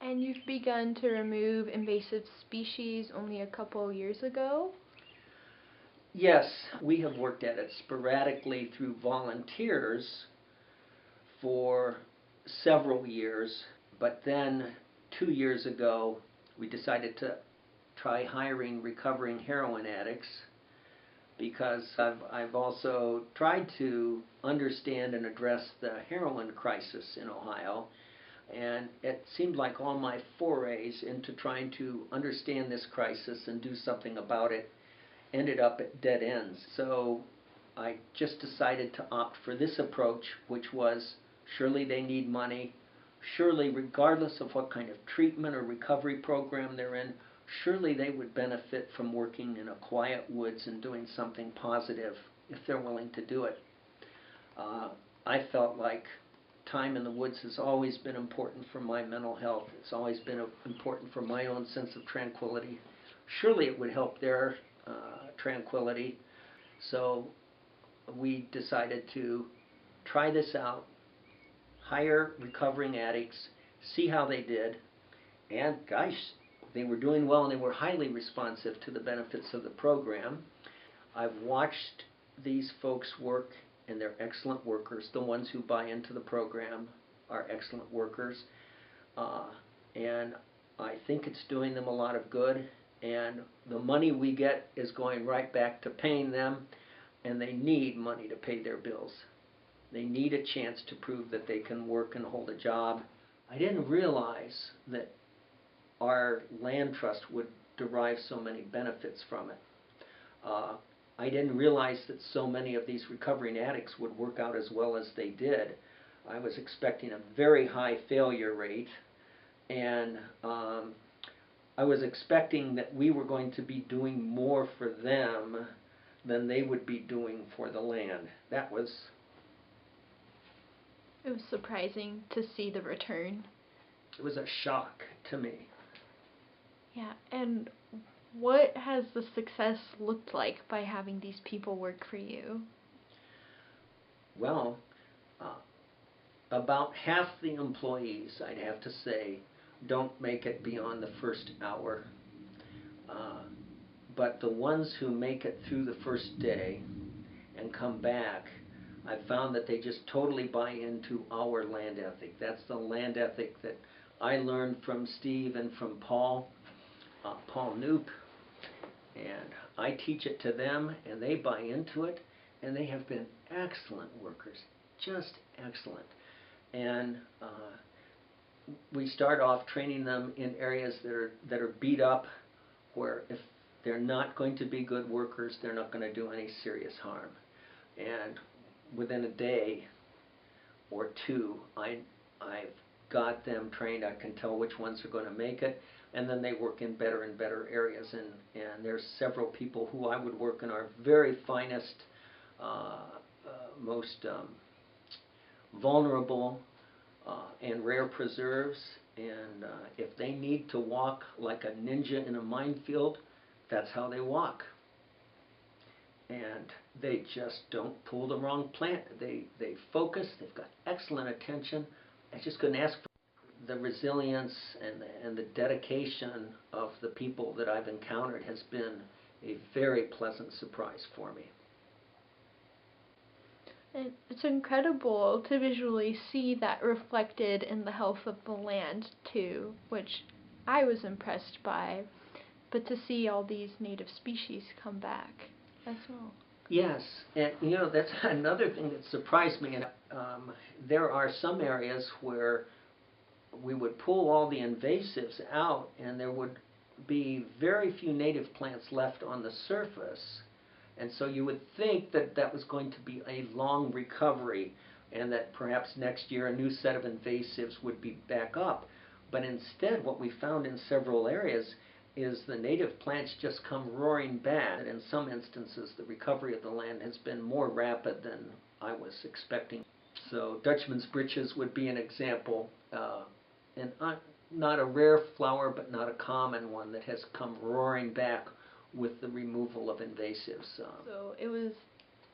And you've begun to remove invasive species only a couple years ago? Yes, we have worked at it sporadically through volunteers for several years, but then 2 years ago we decided to try hiring recovering heroin addicts because I've also tried to understand and address the heroin crisis in Ohio, and it seemed like all my forays into trying to understand this crisis and do something about it ended up at dead ends. So I just decided to opt for this approach, which was surely they need money, surely regardless of what kind of treatment or recovery program they're in, surely they would benefit from working in a quiet woods and doing something positive if they're willing to do it. I felt like time in the woods has always been important for my mental health. It's always been important for my own sense of tranquility. Surely it would help their tranquility. So we decided to try this out, hire recovering addicts, see how they did, and gosh, they were doing well and they were highly responsive to the benefits of the program. I've watched these folks work, and they're excellent workers. The ones who buy into the program are excellent workers, and I think it's doing them a lot of good, and the money we get is going right back to paying them, and they need money to pay their bills. They need a chance to prove that they can work and hold a job. I didn't realize that our land trust would derive so many benefits from it. I didn't realize that so many of these recovering addicts would work out as well as they did. I was expecting a very high failure rate, and I was expecting that we were going to be doing more for them than they would be doing for the land. It was surprising to see the return. It was a shock to me. Yeah, and what has the success looked like by having these people work for you? Well, about half the employees, I'd have to say, don't make it beyond the first hour. But the ones who make it through the first day and come back, I've found that they just totally buy into our land ethic. That's the land ethic that I learned from Steve and from Paul Knoop, and I teach it to them, and they buy into it, and they have been excellent workers, just excellent. And we start off training them in areas that are beat up, where if they're not going to be good workers, they're not going to do any serious harm. And within a day or two, I've got them trained. I can tell which ones are going to make it, and then they work in better and better areas. And there's several people who I would work in our very finest, most vulnerable and rare preserves. And if they need to walk like a ninja in a minefield, that's how they walk. And they just don't pull the wrong plant. They focus. They've got excellent attention. I just couldn't ask for the resilience and the dedication of the people that I've encountered has been a very pleasant surprise for me. It's incredible to visually see that reflected in the health of the land too, which I was impressed by, but to see all these native species come back as well. Yes, and that's another thing that surprised me. And there are some areas where we would pull all the invasives out, and there would be very few native plants left on the surface. And so you would think that that was going to be a long recovery, and that perhaps next year a new set of invasives would be back up. But instead, what we found in several areas is the native plants just come roaring back. And in some instances, the recovery of the land has been more rapid than I was expecting. So Dutchman's breeches would be an example, and not a rare flower, but not a common one that has come roaring back with the removal of invasives. So it was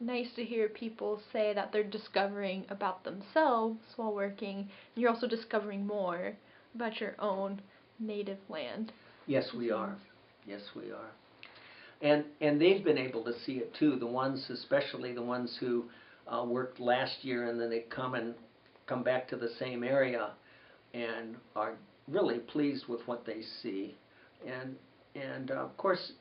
nice to hear people say that they're discovering about themselves while working, and you're also discovering more about your own native land. Yes, we are. Yes, we are. And they've been able to see it too. The ones, especially the ones who worked last year, and then they come back to the same area, and are really pleased with what they see. And of course,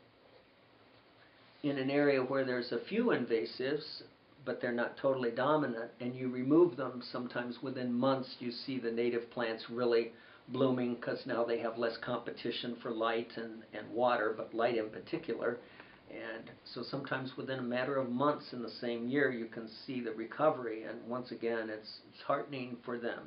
in an area where there's a few invasives, but they're not totally dominant, and you remove them, sometimes within months you see the native plants really blooming, because now they have less competition for light and water, but light in particular. And so sometimes within a matter of months in the same year you can see the recovery, and once again it's heartening for them.